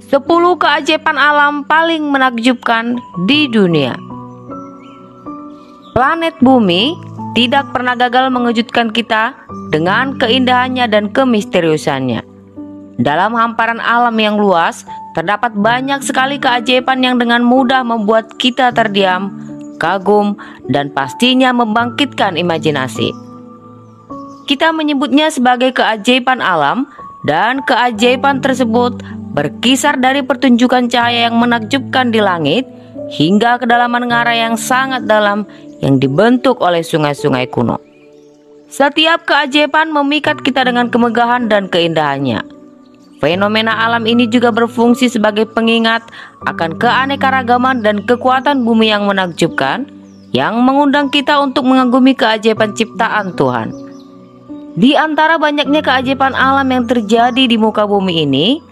10 keajaiban alam paling menakjubkan di dunia. Planet Bumi tidak pernah gagal mengejutkan kita dengan keindahannya dan kemisteriusannya. Dalam hamparan alam yang luas, terdapat banyak sekali keajaiban yang dengan mudah membuat kita terdiam, kagum, dan pastinya membangkitkan imajinasi. Kita menyebutnya sebagai keajaiban alam, dan keajaiban tersebut berkisar dari pertunjukan cahaya yang menakjubkan di langit hingga kedalaman ngarai yang sangat dalam yang dibentuk oleh sungai-sungai kuno. Setiap keajaiban memikat kita dengan kemegahan dan keindahannya. Fenomena alam ini juga berfungsi sebagai pengingat akan keanekaragaman dan kekuatan bumi yang menakjubkan, yang mengundang kita untuk mengagumi keajaiban ciptaan Tuhan. Di antara banyaknya keajaiban alam yang terjadi di muka bumi ini,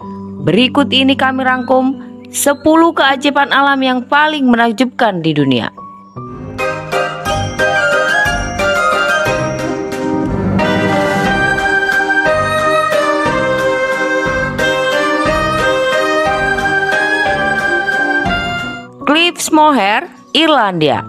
berikut ini kami rangkum 10 keajaiban alam yang paling menakjubkan di dunia. Cliffs Moher, Irlandia.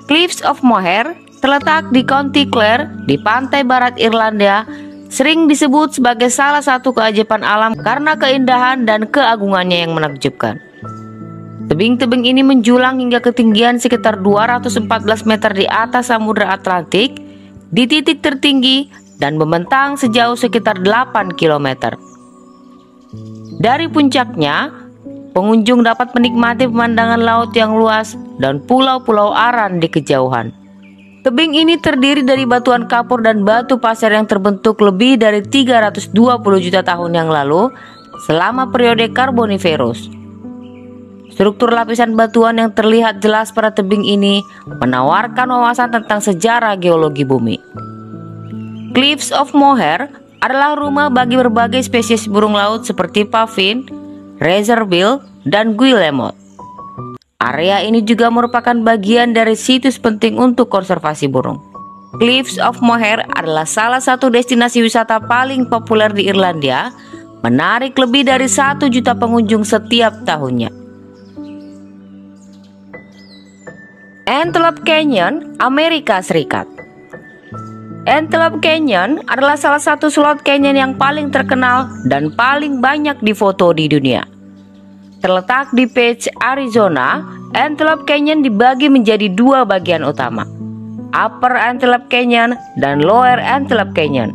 Cliffs of Moher terletak di County Clare di pantai barat Irlandia, sering disebut sebagai salah satu keajaiban alam karena keindahan dan keagungannya yang menakjubkan. Tebing-tebing ini menjulang hingga ketinggian sekitar 214 meter di atas Samudra Atlantik di titik tertinggi dan membentang sejauh sekitar 8 km. Dari puncaknya, pengunjung dapat menikmati pemandangan laut yang luas dan pulau-pulau Aran di kejauhan. Tebing ini terdiri dari batuan kapur dan batu pasir yang terbentuk lebih dari 320 juta tahun yang lalu selama periode Karboniferus. Struktur lapisan batuan yang terlihat jelas pada tebing ini menawarkan wawasan tentang sejarah geologi bumi. Cliffs of Moher adalah rumah bagi berbagai spesies burung laut seperti pavin, razorbill, dan guillemot. Area ini juga merupakan bagian dari situs penting untuk konservasi burung. Cliffs of Moher adalah salah satu destinasi wisata paling populer di Irlandia, menarik lebih dari 1 juta pengunjung setiap tahunnya. Antelope Canyon, Amerika Serikat. Antelope Canyon adalah salah satu slot canyon yang paling terkenal dan paling banyak difoto di dunia. Terletak di Page, Arizona, Antelope Canyon dibagi menjadi 2 bagian utama, Upper Antelope Canyon dan Lower Antelope Canyon.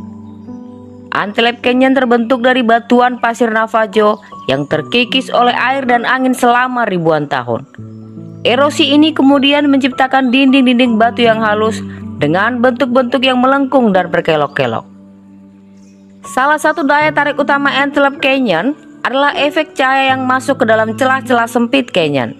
Antelope Canyon terbentuk dari batuan pasir Navajo yang terkikis oleh air dan angin selama ribuan tahun. Erosi ini kemudian menciptakan dinding-dinding batu yang halus dengan bentuk-bentuk yang melengkung dan berkelok-kelok. Salah satu daya tarik utama Antelope Canyon adalah efek cahaya yang masuk ke dalam celah-celah sempit canyon.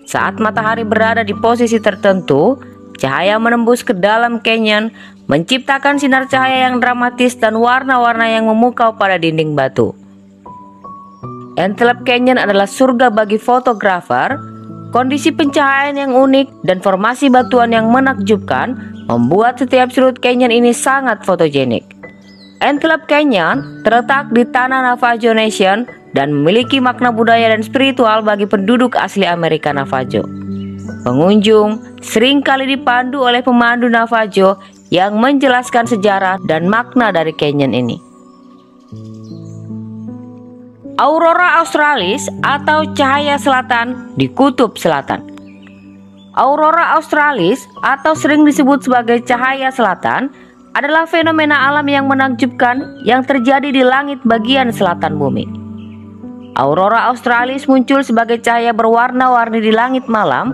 Saat matahari berada di posisi tertentu, cahaya menembus ke dalam canyon, menciptakan sinar cahaya yang dramatis dan warna-warna yang memukau pada dinding batu. Antelope Canyon adalah surga bagi fotografer. Kondisi pencahayaan yang unik dan formasi batuan yang menakjubkan membuat setiap sudut canyon ini sangat fotogenik. Antelope Canyon terletak di tanah Navajo Nation dan memiliki makna budaya dan spiritual bagi penduduk asli Amerika Navajo. Pengunjung sering kali dipandu oleh pemandu Navajo yang menjelaskan sejarah dan makna dari canyon ini. Aurora Australis atau cahaya selatan di Kutub Selatan. Aurora Australis atau sering disebut sebagai cahaya selatan adalah fenomena alam yang menakjubkan yang terjadi di langit bagian selatan bumi. Aurora Australis muncul sebagai cahaya berwarna-warni di langit malam,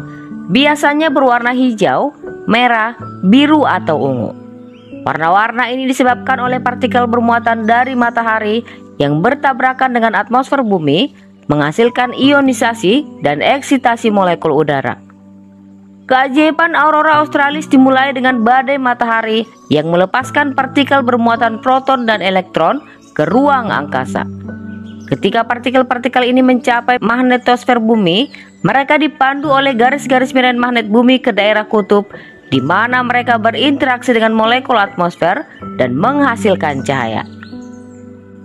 biasanya berwarna hijau, merah, biru, atau ungu. Warna-warna ini disebabkan oleh partikel bermuatan dari matahari yang bertabrakan dengan atmosfer bumi, menghasilkan ionisasi dan eksitasi molekul udara. Keajaiban Aurora Australis dimulai dengan badai matahari yang melepaskan partikel bermuatan proton dan elektron ke ruang angkasa. Ketika partikel-partikel ini mencapai magnetosfer bumi, mereka dipandu oleh garis-garis medan magnet bumi ke daerah kutub, di mana mereka berinteraksi dengan molekul atmosfer dan menghasilkan cahaya.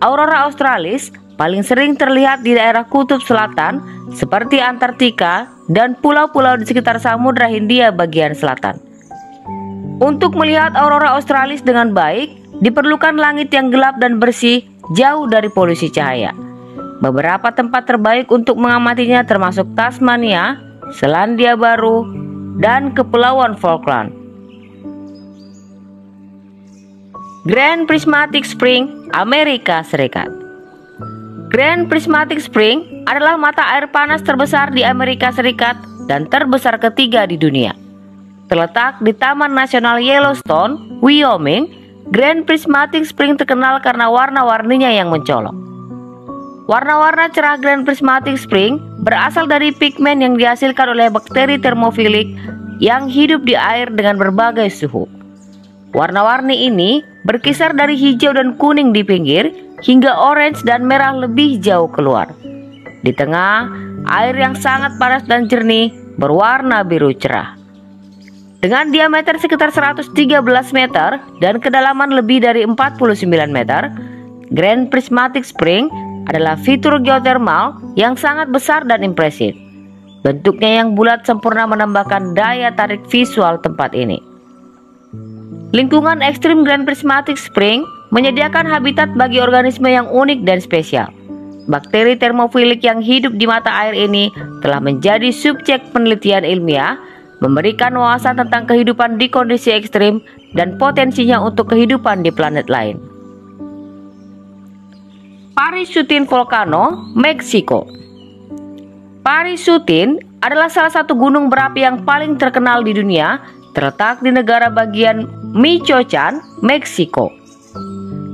Aurora Australis paling sering terlihat di daerah kutub selatan seperti Antartika dan pulau-pulau di sekitar Samudra Hindia bagian selatan. Untuk melihat aurora australis dengan baik, diperlukan langit yang gelap dan bersih, jauh dari polusi cahaya. Beberapa tempat terbaik untuk mengamatinya termasuk Tasmania, Selandia Baru, dan Kepulauan Falkland. Grand Prismatic Spring, Amerika Serikat. Grand Prismatic Spring adalah mata air panas terbesar di Amerika Serikat dan terbesar ketiga di dunia. Terletak di Taman Nasional Yellowstone, Wyoming, Grand Prismatic Spring terkenal karena warna-warninya yang mencolok. Warna-warna cerah Grand Prismatic Spring berasal dari pigmen yang dihasilkan oleh bakteri termofilik yang hidup di air dengan berbagai suhu. Warna-warni ini berkisar dari hijau dan kuning di pinggir hingga orange dan merah lebih jauh keluar. Di tengah, air yang sangat panas dan jernih berwarna biru cerah. Dengan diameter sekitar 113 meter dan kedalaman lebih dari 49 meter, Grand Prismatic Spring adalah fitur geotermal yang sangat besar dan impresif. Bentuknya yang bulat sempurna menambahkan daya tarik visual tempat ini. Lingkungan ekstrim Grand Prismatic Spring menyediakan habitat bagi organisme yang unik dan spesial. Bakteri termofilik yang hidup di mata air ini telah menjadi subjek penelitian ilmiah, memberikan wawasan tentang kehidupan di kondisi ekstrim dan potensinya untuk kehidupan di planet lain. Parisutin Volcano, Meksiko. Parisutin adalah salah satu gunung berapi yang paling terkenal di dunia, terletak di negara bagian Michoacán, Meksiko.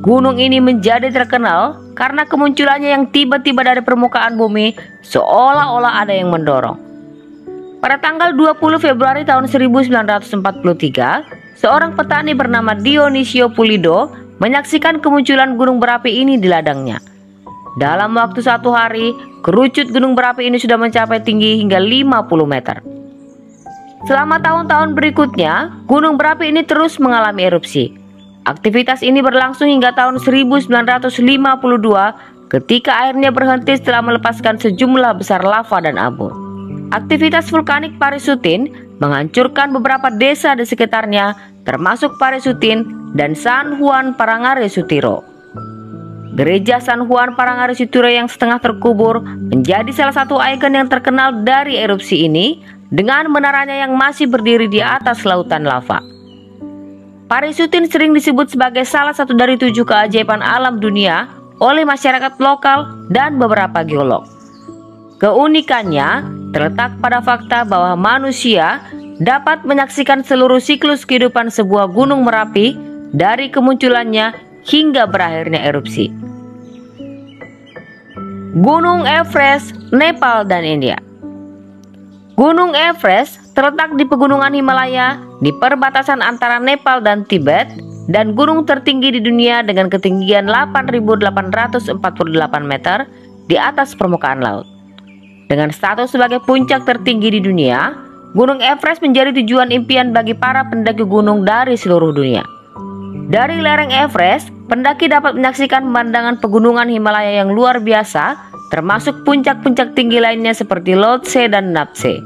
Gunung ini menjadi terkenal karena kemunculannya yang tiba-tiba dari permukaan bumi, seolah-olah ada yang mendorong. Pada tanggal 20 Februari tahun 1943, seorang petani bernama Dionisio Pulido menyaksikan kemunculan gunung berapi ini di ladangnya. Dalam waktu 1 hari, kerucut gunung berapi ini sudah mencapai tinggi hingga 50 meter. Selama tahun-tahun berikutnya, gunung berapi ini terus mengalami erupsi. Aktivitas ini berlangsung hingga tahun 1952 ketika airnya berhenti setelah melepaskan sejumlah besar lava dan abu. Aktivitas vulkanik Parisutin menghancurkan beberapa desa di sekitarnya, termasuk Parisutin dan San Juan Parangarisutiro. Gereja San Juan Parangarisutiro yang setengah terkubur menjadi salah satu ikon yang terkenal dari erupsi ini, dengan menaranya yang masih berdiri di atas lautan lava. Parisutin sering disebut sebagai salah satu dari 7 keajaiban alam dunia oleh masyarakat lokal dan beberapa geolog. Keunikannya terletak pada fakta bahwa manusia dapat menyaksikan seluruh siklus kehidupan sebuah gunung Merapi dari kemunculannya hingga berakhirnya erupsi. Gunung Everest, Nepal dan India. Gunung Everest terletak di pegunungan Himalaya di perbatasan antara Nepal dan Tibet dan gunung tertinggi di dunia dengan ketinggian 8.848 meter di atas permukaan laut. Dengan status sebagai puncak tertinggi di dunia, Gunung Everest menjadi tujuan impian bagi para pendaki gunung dari seluruh dunia. Dari lereng Everest, pendaki dapat menyaksikan pemandangan pegunungan Himalaya yang luar biasa, termasuk puncak-puncak tinggi lainnya seperti Lhotse dan Napse.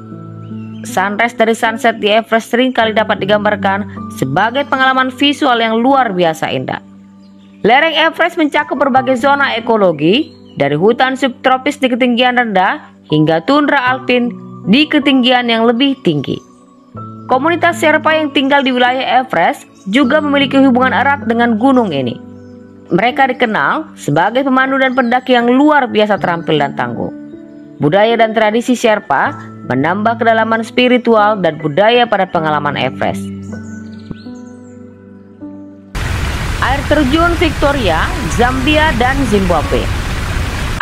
Sunrise dari sunset di Everest sering kali dapat digambarkan sebagai pengalaman visual yang luar biasa indah. Lereng Everest mencakup berbagai zona ekologi, dari hutan subtropis di ketinggian rendah hingga tundra alpin di ketinggian yang lebih tinggi. Komunitas Sherpa yang tinggal di wilayah Everest juga memiliki hubungan erat dengan gunung ini. Mereka dikenal sebagai pemandu dan pendaki yang luar biasa terampil dan tangguh. Budaya dan tradisi Sherpa menambah kedalaman spiritual dan budaya pada pengalaman Everest. Air terjun Victoria, Zambia dan Zimbabwe.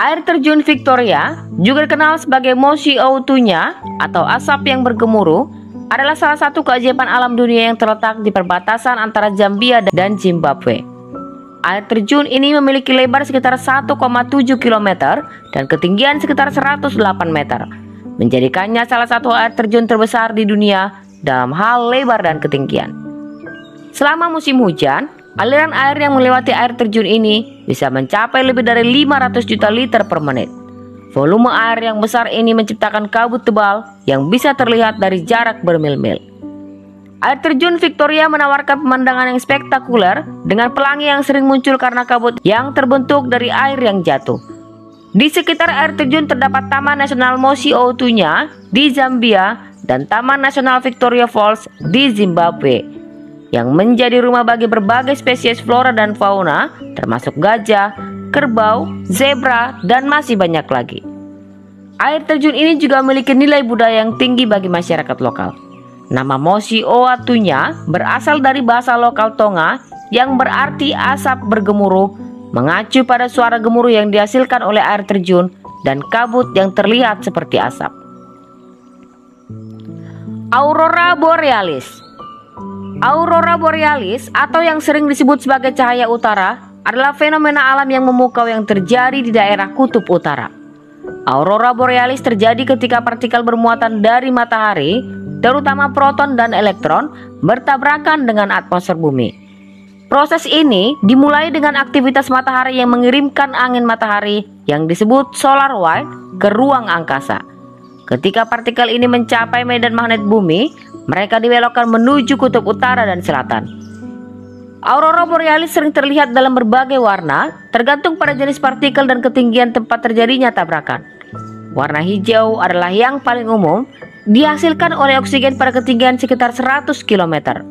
Air terjun Victoria, juga dikenal sebagai Moshi Outunya atau asap yang bergemuruh, adalah salah satu keajaiban alam dunia yang terletak di perbatasan antara Zambia dan Zimbabwe. Air terjun ini memiliki lebar sekitar 1,7 km dan ketinggian sekitar 108 meter, menjadikannya salah satu air terjun terbesar di dunia dalam hal lebar dan ketinggian. Selama musim hujan, Aliran air yang melewati air terjun ini bisa mencapai lebih dari 500 juta liter per menit. Volume air yang besar ini menciptakan kabut tebal yang bisa terlihat dari jarak bermil-mil. Air terjun Victoria menawarkan pemandangan yang spektakuler dengan pelangi yang sering muncul karena kabut yang terbentuk dari air yang jatuh. Di sekitar air terjun terdapat Taman Nasional Mosi Oa-Tunya di Zambia dan Taman Nasional Victoria Falls di Zimbabwe, yang menjadi rumah bagi berbagai spesies flora dan fauna, termasuk gajah, kerbau, zebra, dan masih banyak lagi. Air terjun ini juga memiliki nilai budaya yang tinggi bagi masyarakat lokal. Nama Mosi Oa-Tunya berasal dari bahasa lokal Tonga yang berarti asap bergemuruh, mengacu pada suara gemuruh yang dihasilkan oleh air terjun dan kabut yang terlihat seperti asap. Aurora Borealis. Aurora Borealis atau yang sering disebut sebagai cahaya utara adalah fenomena alam yang memukau yang terjadi di daerah kutub utara. Aurora Borealis terjadi ketika partikel bermuatan dari matahari, terutama proton dan elektron, bertabrakan dengan atmosfer bumi. Proses ini dimulai dengan aktivitas matahari yang mengirimkan angin matahari yang disebut solar wind ke ruang angkasa. Ketika partikel ini mencapai medan magnet bumi, mereka dibelokkan menuju kutub utara dan selatan. Aurora Borealis sering terlihat dalam berbagai warna, tergantung pada jenis partikel dan ketinggian tempat terjadinya tabrakan. Warna hijau adalah yang paling umum, dihasilkan oleh oksigen pada ketinggian sekitar 100 km.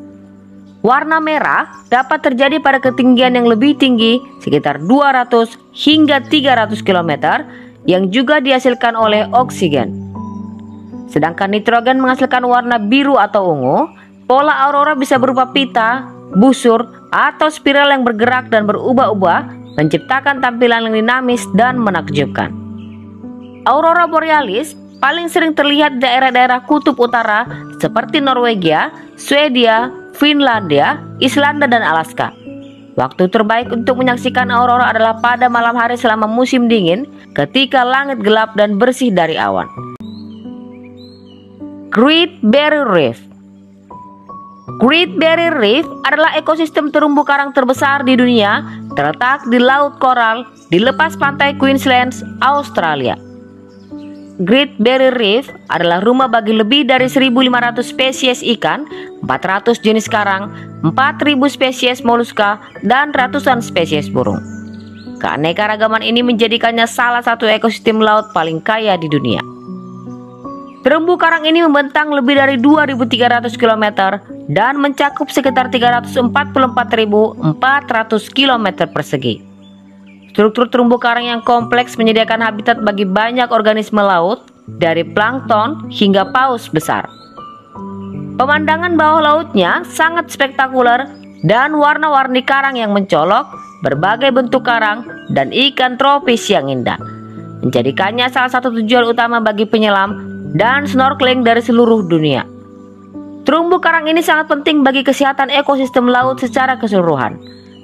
Warna merah dapat terjadi pada ketinggian yang lebih tinggi, sekitar 200 hingga 300 km, yang juga dihasilkan oleh oksigen. Sedangkan nitrogen menghasilkan warna biru atau ungu. Pola aurora bisa berupa pita, busur, atau spiral yang bergerak dan berubah-ubah, menciptakan tampilan yang dinamis dan menakjubkan. Aurora Borealis paling sering terlihat di daerah-daerah kutub utara seperti Norwegia, Swedia, Finlandia, Islanda, dan Alaska. Waktu terbaik untuk menyaksikan aurora adalah pada malam hari selama musim dingin, ketika langit gelap dan bersih dari awan. Great Barrier Reef. Great Barrier Reef adalah ekosistem terumbu karang terbesar di dunia, terletak di Laut Koral di lepas pantai Queensland, Australia. Great Barrier Reef adalah rumah bagi lebih dari 1.500 spesies ikan, 400 jenis karang, 4.000 spesies moluska, dan ratusan spesies burung. Keanekaragaman ini menjadikannya salah satu ekosistem laut paling kaya di dunia. Terumbu karang ini membentang lebih dari 2.300 km dan mencakup sekitar 344.400 km persegi. Struktur terumbu karang yang kompleks menyediakan habitat bagi banyak organisme laut, dari plankton hingga paus besar. Pemandangan bawah lautnya sangat spektakuler dan warna-warni karang yang mencolok, berbagai bentuk karang, dan ikan tropis yang indah, menjadikannya salah satu tujuan utama bagi penyelam dan snorkeling dari seluruh dunia. Terumbu karang ini sangat penting bagi kesehatan ekosistem laut secara keseluruhan.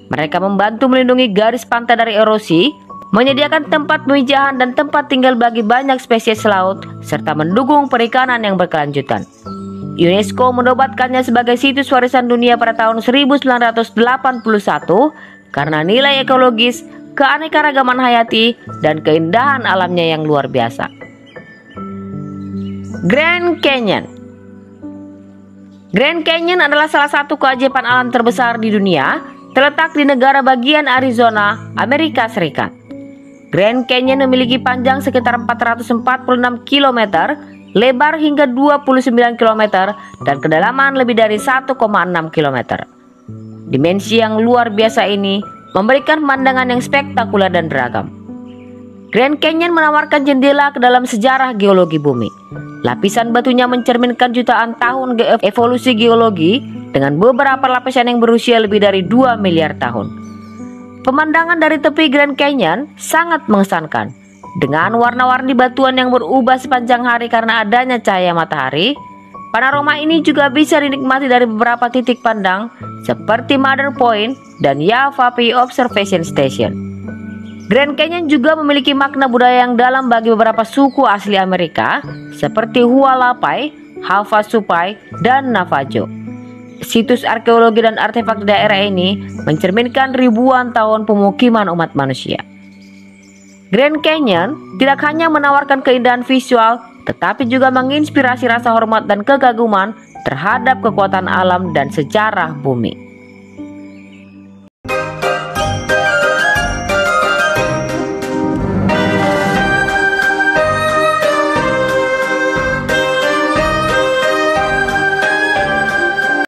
Mereka membantu melindungi garis pantai dari erosi, menyediakan tempat pemijahan dan tempat tinggal bagi banyak spesies laut, serta mendukung perikanan yang berkelanjutan. UNESCO menobatkannya sebagai situs warisan dunia pada tahun 1981 karena nilai ekologis, keanekaragaman hayati, dan keindahan alamnya yang luar biasa. Grand Canyon. Grand Canyon adalah salah satu keajaiban alam terbesar di dunia, terletak di negara bagian Arizona, Amerika Serikat. Grand Canyon memiliki panjang sekitar 446 km, lebar hingga 29 km, dan kedalaman lebih dari 1,6 km. Dimensi yang luar biasa ini memberikan pemandangan yang spektakuler dan beragam. Grand Canyon menawarkan jendela ke dalam sejarah geologi bumi. Lapisan batunya mencerminkan jutaan tahun evolusi geologi dengan beberapa lapisan yang berusia lebih dari 2 miliar tahun. Pemandangan dari tepi Grand Canyon sangat mengesankan. Dengan warna-warni batuan yang berubah sepanjang hari karena adanya cahaya matahari, panorama ini juga bisa dinikmati dari beberapa titik pandang seperti Mother Point dan Yavapai Observation Station. Grand Canyon juga memiliki makna budaya yang dalam bagi beberapa suku asli Amerika seperti Hualapai, Havasupai, dan Navajo. situs arkeologi dan artefak di daerah ini mencerminkan ribuan tahun pemukiman umat manusia. Grand Canyon tidak hanya menawarkan keindahan visual, tetapi juga menginspirasi rasa hormat dan kekaguman terhadap kekuatan alam dan sejarah bumi.